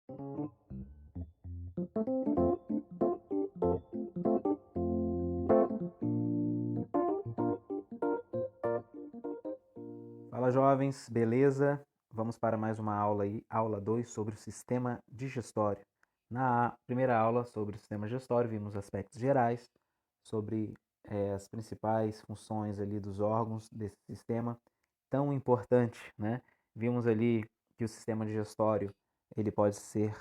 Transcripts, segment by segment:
Fala jovens, beleza? Vamos para mais uma aula aí, aula 2 sobre o sistema digestório. Na primeira aula sobre o sistema digestório, vimos aspectos gerais sobre as principais funções ali dos órgãos desse sistema tão importante, né? Vimos ali que o sistema digestório ele pode ser,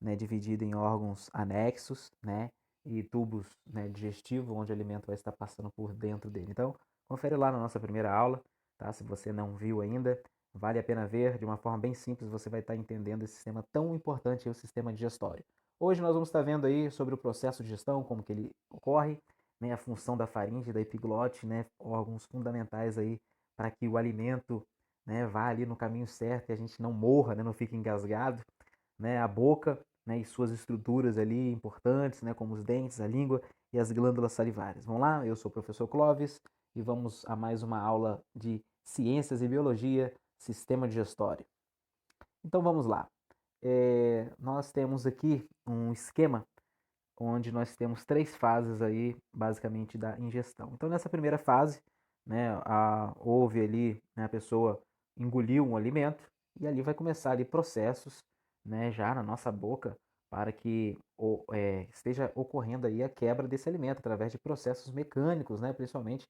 né, dividido em órgãos anexos, né, e tubos, né, digestivos, onde o alimento vai estar passando por dentro dele. Então, confere lá na nossa primeira aula, tá? Se você não viu ainda, vale a pena ver. De uma forma bem simples, você vai estar entendendo esse sistema tão importante, o sistema digestório. Hoje nós vamos estar vendo aí sobre o processo de digestão, como que ele ocorre, né, a função da faringe, da epiglote, né, órgãos fundamentais aí para que o alimento, né, vá ali no caminho certo e a gente não morra, né, não fique engasgado, né, a boca, né, e suas estruturas ali importantes, né, como os dentes, a língua e as glândulas salivares. Vamos lá? Eu sou o professor Clóvis e vamos a mais uma aula de Ciências e Biologia, Sistema Digestório. Então vamos lá. Nós temos aqui um esquema onde nós temos três fases aí, basicamente, da ingestão. Então, nessa primeira fase, né, houve ali, né, a pessoa engoliu um alimento e ali vai começar ali processos, né, já na nossa boca para que esteja ocorrendo aí a quebra desse alimento através de processos mecânicos, né, principalmente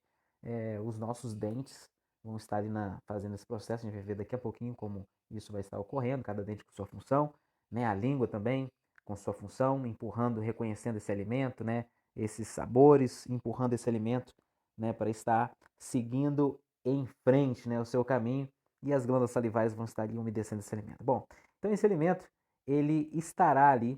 os nossos dentes vão estar ali fazendo esse processo, a gente vai ver daqui a pouquinho como isso vai estar ocorrendo, cada dente com sua função, né, a língua também, com sua função, empurrando, reconhecendo esse alimento, né, esses sabores, empurrando esse alimento, né, para estar seguindo em frente, né, o seu caminho e as glândulas salivares vão estar ali umedecendo esse alimento. Bom, então esse alimento ele estará ali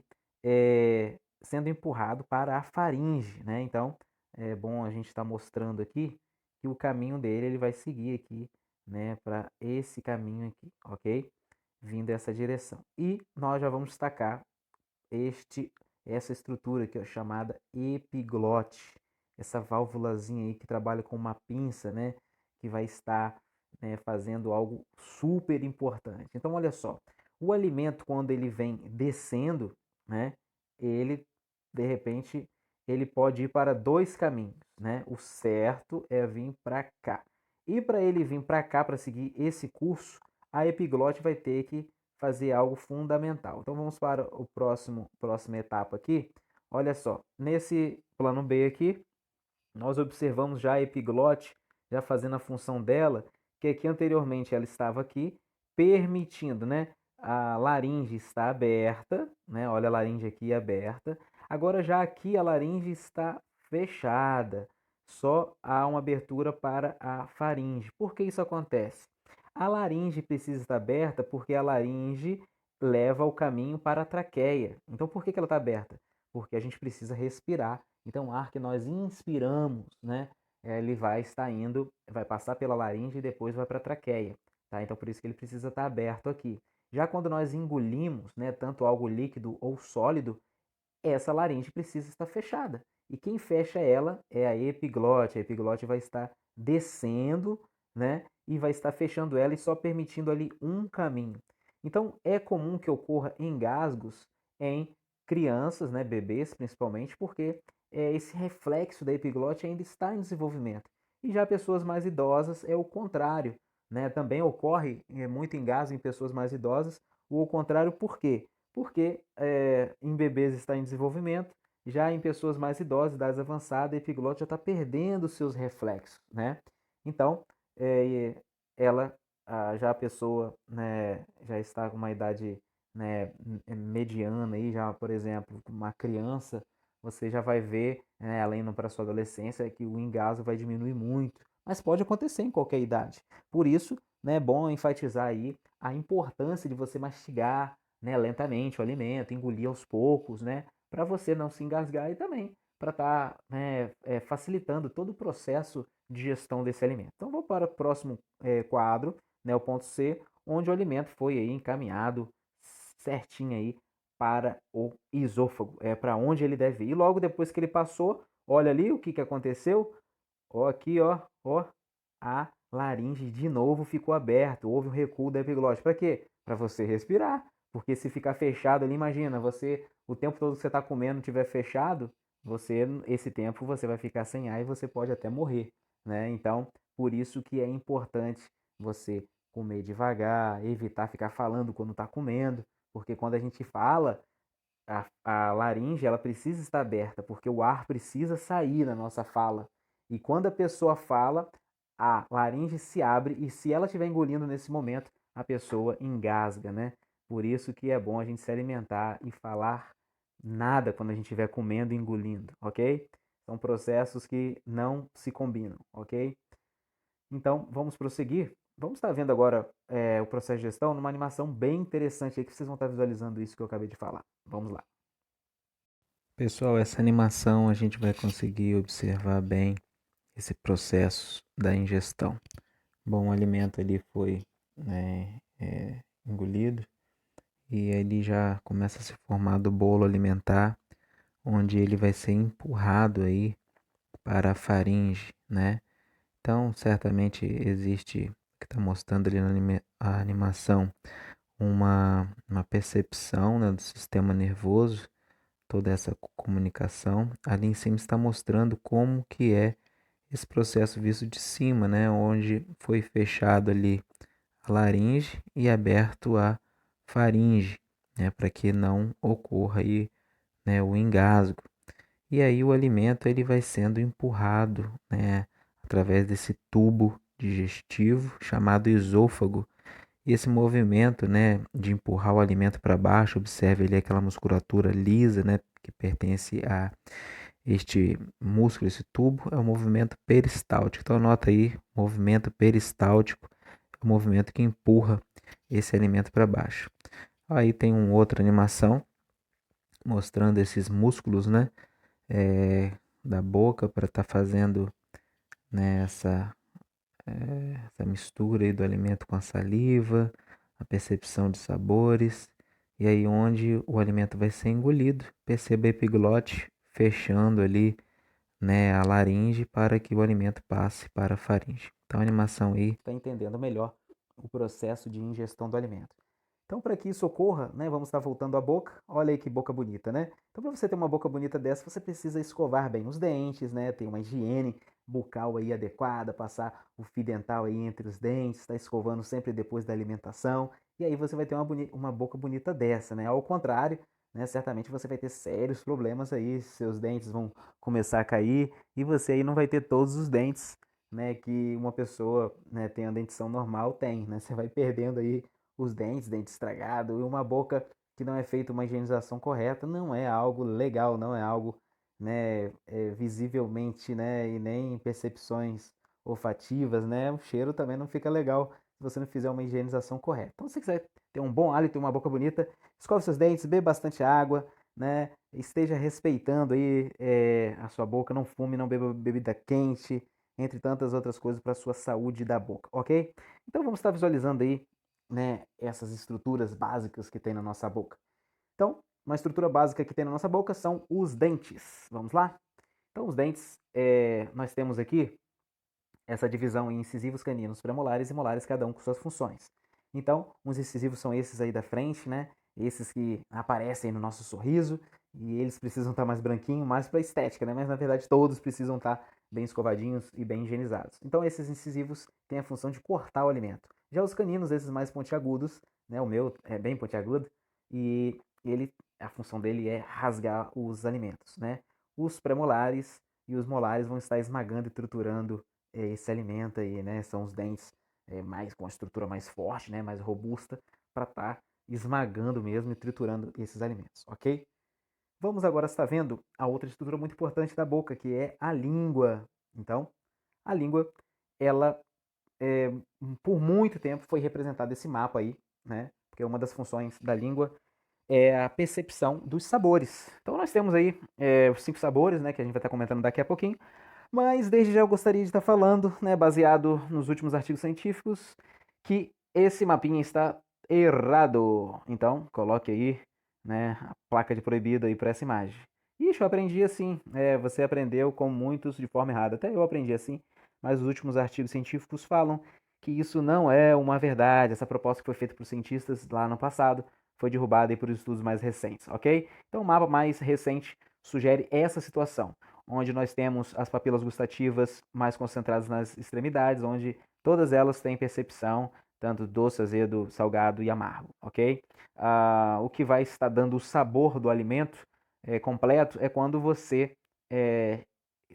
sendo empurrado para a faringe, né? Então é bom a gente estar mostrando aqui que o caminho dele ele vai seguir aqui, né, para esse caminho aqui, ok? Vindo essa direção. E nós já vamos destacar este essa estrutura aqui, ó, chamada epiglote, essa válvulazinha aí que trabalha com uma pinça, né, que vai estar, né, fazendo algo super importante. Então, olha só, o alimento quando ele vem descendo, né, ele de repente ele pode ir para dois caminhos, né? O certo é vir para cá. E para ele vir para cá, para seguir esse curso, a epiglote vai ter que fazer algo fundamental. Então vamos para o próxima etapa aqui. Olha só, nesse plano B aqui, nós observamos já a epiglote já fazendo a função dela, que aqui anteriormente ela estava aqui, permitindo, né? A laringe está aberta, né? Olha a laringe aqui aberta. Agora já aqui a laringe está fechada. Só há uma abertura para a faringe. Por que isso acontece? A laringe precisa estar aberta porque a laringe leva o caminho para a traqueia. Então por que ela está aberta? Porque a gente precisa respirar. Então, o ar que nós inspiramos, né, ele vai estar indo, vai passar pela laringe e depois vai para a traqueia, tá? Então, por isso que ele precisa estar aberto aqui. Já quando nós engolimos, né, tanto algo líquido ou sólido, essa laringe precisa estar fechada. E quem fecha ela é a epiglote. A epiglote vai estar descendo, né, e vai estar fechando ela e só permitindo ali um caminho. Então, é comum que ocorra engasgos em crianças, né, bebês principalmente, porque esse reflexo da epiglote ainda está em desenvolvimento. E já pessoas mais idosas é o contrário, né? Também ocorre muito engasgo em pessoas mais idosas, ou o contrário, por quê? Porque em bebês está em desenvolvimento, já em pessoas mais idosas, idade avançada, a epiglote já está perdendo seus reflexos, né? Então, ela, já a pessoa, né, já está com uma idade, né, mediana aí, já, por exemplo, uma criança, você já vai ver, né, ela indo para a sua adolescência, que o engasgo vai diminuir muito, mas pode acontecer em qualquer idade. Por isso, né, é bom enfatizar aí a importância de você mastigar, né, lentamente o alimento, engolir aos poucos, né, para você não se engasgar e também para estar, né, facilitando todo o processo de gestão desse alimento. Então, vou para o próximo quadro, né, o ponto C, onde o alimento foi aí encaminhado certinho aí para o esôfago, para onde ele deve ir. E logo depois que ele passou, olha ali o que, que aconteceu. Ó, aqui, ó, a laringe de novo ficou aberta. Houve um recuo da epiglote. Para quê? Para você respirar. Porque se ficar fechado ali, imagina, o tempo todo que você está comendo estiver fechado, esse tempo você vai ficar sem ar e você pode até morrer, né? Então, por isso que é importante você comer devagar, evitar ficar falando quando está comendo, porque quando a gente fala, a laringe ela precisa estar aberta, porque o ar precisa sair na nossa fala. E quando a pessoa fala, a laringe se abre e se ela estiver engolindo nesse momento, a pessoa engasga, né? Por isso que é bom a gente se alimentar e falar nada quando a gente estiver comendo e engolindo, ok? São processos que não se combinam, ok? Então, vamos prosseguir. Vamos estar vendo agora o processo de gestão numa animação bem interessante aí que vocês vão estar visualizando isso que eu acabei de falar. Vamos lá. Pessoal, essa animação a gente vai conseguir observar bem esse processo da ingestão. Bom, o alimento ali foi, né, engolido e ali já começa a se formar do bolo alimentar, onde ele vai ser empurrado aí para a faringe, né? Então, certamente existe, que está mostrando ali na a animação, uma percepção, né, do sistema nervoso, toda essa comunicação. Ali em cima está mostrando como que é esse processo visto de cima, né, onde foi fechado ali a laringe e aberto a faringe, né, para que não ocorra aí, né, o engasgo. E aí o alimento ele vai sendo empurrado, né, através desse tubo digestivo chamado esôfago. E esse movimento, né, de empurrar o alimento para baixo, observe ali aquela musculatura lisa, né, que pertence a este músculo, esse tubo, é o movimento peristáltico. Então anota aí, movimento peristáltico é o movimento que empurra esse alimento para baixo. Aí tem uma outra animação mostrando esses músculos, né, da boca para estar fazendo, né, essa mistura aí do alimento com a saliva, a percepção de sabores, e aí onde o alimento vai ser engolido, perceba a epiglote fechando ali, né, a laringe para que o alimento passe para a faringe. Então a animação aí está entendendo melhor o processo de ingestão do alimento. Então, para que isso ocorra, né, vamos estar voltando à boca. Olha aí que boca bonita, né? Então, para você ter uma boca bonita dessa, você precisa escovar bem os dentes, né? Ter uma higiene bucal aí adequada, passar o fio dental aí entre os dentes, estar escovando sempre depois da alimentação. E aí você vai ter uma boca bonita dessa, né? Ao contrário, né, certamente você vai ter sérios problemas aí, seus dentes vão começar a cair e você aí não vai ter todos os dentes, né, que uma pessoa, né, tem a dentição normal tem, né? Você vai perdendo aí os dentes, dente estragado, e uma boca que não é feita uma higienização correta, não é algo legal, não é algo, né, visivelmente, né, e nem percepções olfativas, né, o cheiro também não fica legal se você não fizer uma higienização correta. Então, se você quiser ter um bom hálito e uma boca bonita, escove seus dentes, beba bastante água, né, esteja respeitando aí a sua boca, não fume, não beba bebida quente, entre tantas outras coisas para a sua saúde da boca, ok? Então vamos estar visualizando aí, né, essas estruturas básicas que tem na nossa boca. Então, uma estrutura básica que tem na nossa boca são os dentes. Vamos lá? Então, os dentes, nós temos aqui essa divisão em incisivos caninos premolares e molares, cada um com suas funções. Então, os incisivos são esses aí da frente, né? Esses que aparecem no nosso sorriso, e eles precisam estar mais branquinho, mais para estética, né? Mas na verdade todos precisam estar bem escovadinhos e bem higienizados. Então, esses incisivos têm a função de cortar o alimento. Já os caninos, esses mais pontiagudos, né? O meu é bem pontiagudo, e a função dele é rasgar os alimentos, né? Os premolares e os molares vão estar esmagando e triturando se alimenta aí, né? São os dentes mais com a estrutura mais forte, né? Mais robusta para estar esmagando mesmo e triturando esses alimentos, ok? Vamos agora estar vendo a outra estrutura muito importante da boca, que é a língua. Então, a língua, ela por muito tempo foi representada esse mapa aí, né? Porque uma das funções da língua é a percepção dos sabores. Então nós temos aí os 5 sabores, né? Que a gente vai estar comentando daqui a pouquinho. Mas desde já eu gostaria de estar falando, né, baseado nos últimos artigos científicos, que esse mapinha está errado. Então, coloque aí, né, a placa de proibido aí para essa imagem. Ixi, eu aprendi assim. Você aprendeu com muitos de forma errada. Até eu aprendi assim, mas os últimos artigos científicos falam que isso não é uma verdade. Essa proposta que foi feita por cientistas lá no passado foi derrubada aí por estudos mais recentes, ok? Então o mapa mais recente sugere essa situação, onde nós temos as papilas gustativas mais concentradas nas extremidades, onde todas elas têm percepção, tanto doce, azedo, salgado e amargo, ok? O que vai estar dando o sabor do alimento completo é quando você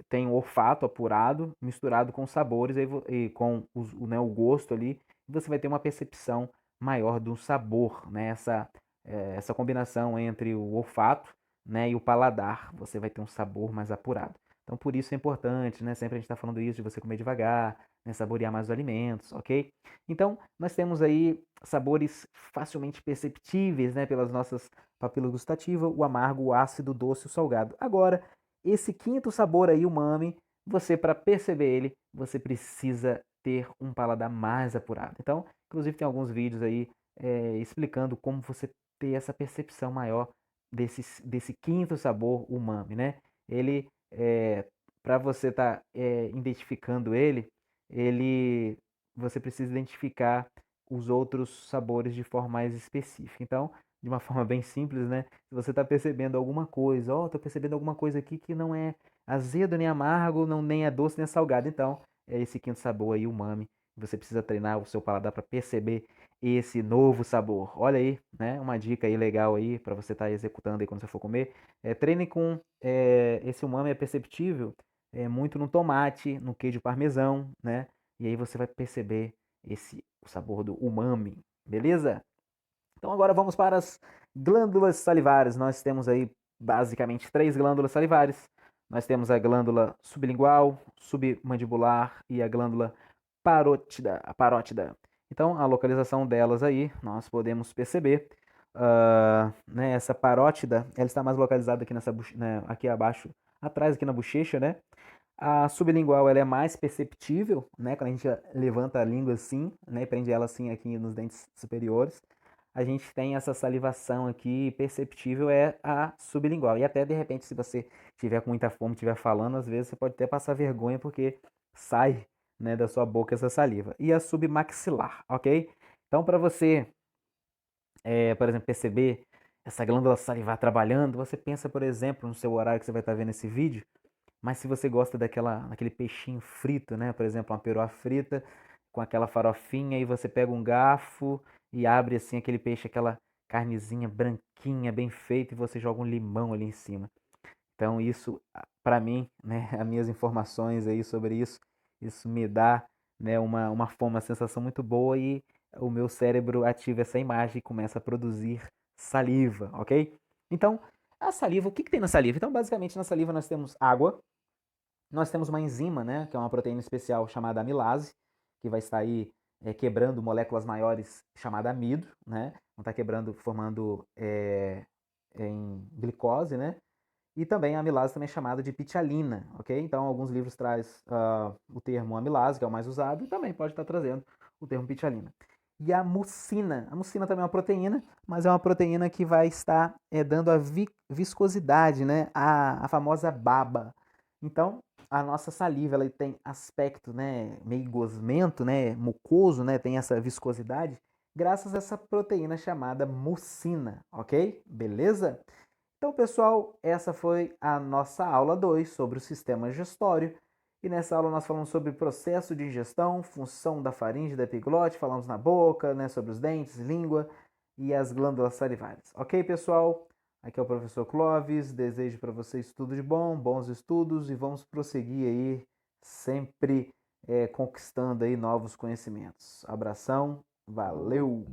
tem o olfato apurado, misturado com os sabores e com o gosto ali, e você vai ter uma percepção maior do sabor, né? Essa combinação entre o olfato, né, e o paladar, você vai ter um sabor mais apurado. Então, por isso é importante, né? Sempre a gente está falando isso, de você comer devagar, né, saborear mais os alimentos, ok? Então, nós temos aí sabores facilmente perceptíveis, né, pelas nossas papilas gustativas, o amargo, o ácido, o doce e o salgado. Agora, esse quinto sabor aí, umami, você, para perceber ele, você precisa ter um paladar mais apurado. Então, inclusive tem alguns vídeos aí explicando como você ter essa percepção maior desse quinto sabor umami, né? Ele, para você estar identificando ele, você precisa identificar os outros sabores de forma mais específica. Então, de uma forma bem simples, né? Se você está percebendo alguma coisa, ó, estou percebendo alguma coisa aqui que não é azedo nem amargo, não nem é doce nem é salgado. Então, é esse quinto sabor aí, umami. Você precisa treinar o seu paladar para perceber esse novo sabor. Olha aí, né? Uma dica aí legal aí para você estar executando aí quando você for comer. Treine com esse umami é perceptível muito no tomate, no queijo parmesão, né? E aí você vai perceber o sabor do umami, beleza? Então agora vamos para as glândulas salivares. Nós temos aí basicamente três glândulas salivares. Nós temos a glândula sublingual, submandibular e a glândula parótida. Então a localização delas aí nós podemos perceber. Né, essa parótida, ela está mais localizada aqui né, aqui abaixo, atrás aqui na bochecha, né? A sublingual ela é mais perceptível, né? Quando a gente levanta a língua assim, né? Prende ela assim aqui nos dentes superiores, a gente tem essa salivação aqui perceptível é a sublingual. E até de repente, se você tiver com muita fome, estiver falando, às vezes você pode até passar vergonha porque sai, né, da sua boca essa saliva. E a submaxilar, ok? Então, para você, por exemplo, perceber essa glândula salivar trabalhando, você pensa, por exemplo, no seu horário que você vai estar vendo esse vídeo, mas se você gosta daquele peixinho frito, né? Por exemplo, uma peroa frita com aquela farofinha e você pega um garfo e abre assim aquele peixe, aquela carnezinha branquinha, bem feita e você joga um limão ali em cima. Então isso, para mim, né, as minhas informações aí sobre isso me dá, né, uma fome, uma sensação muito boa e o meu cérebro ativa essa imagem e começa a produzir saliva, ok? Então, a saliva, o que que tem na saliva? Então, basicamente, na saliva nós temos água, nós temos uma enzima, né, que é uma proteína especial chamada amilase, que vai estar aí quebrando moléculas maiores chamada amido, né? Vão estar quebrando, formando em glicose, né? E também a amilase também é chamada de pitialina, ok? Então, alguns livros traz o termo amilase, que é o mais usado, e também pode estar trazendo o termo pitialina. E a mucina também é uma proteína, mas é uma proteína que vai estar dando a viscosidade, né? A famosa baba. Então, a nossa saliva ela tem aspecto, né, meio gosmento, né, mucoso, né, tem essa viscosidade, graças a essa proteína chamada mucina, ok? Beleza? Então, pessoal, essa foi a nossa aula 2 sobre o sistema digestório. E nessa aula nós falamos sobre processo de ingestão, função da faringe, da epiglote, falamos na boca, né, sobre os dentes, língua e as glândulas salivares. Ok, pessoal? Aqui é o professor Clóvis, desejo para vocês tudo de bom, bons estudos e vamos prosseguir aí sempre conquistando aí novos conhecimentos. Abração, valeu!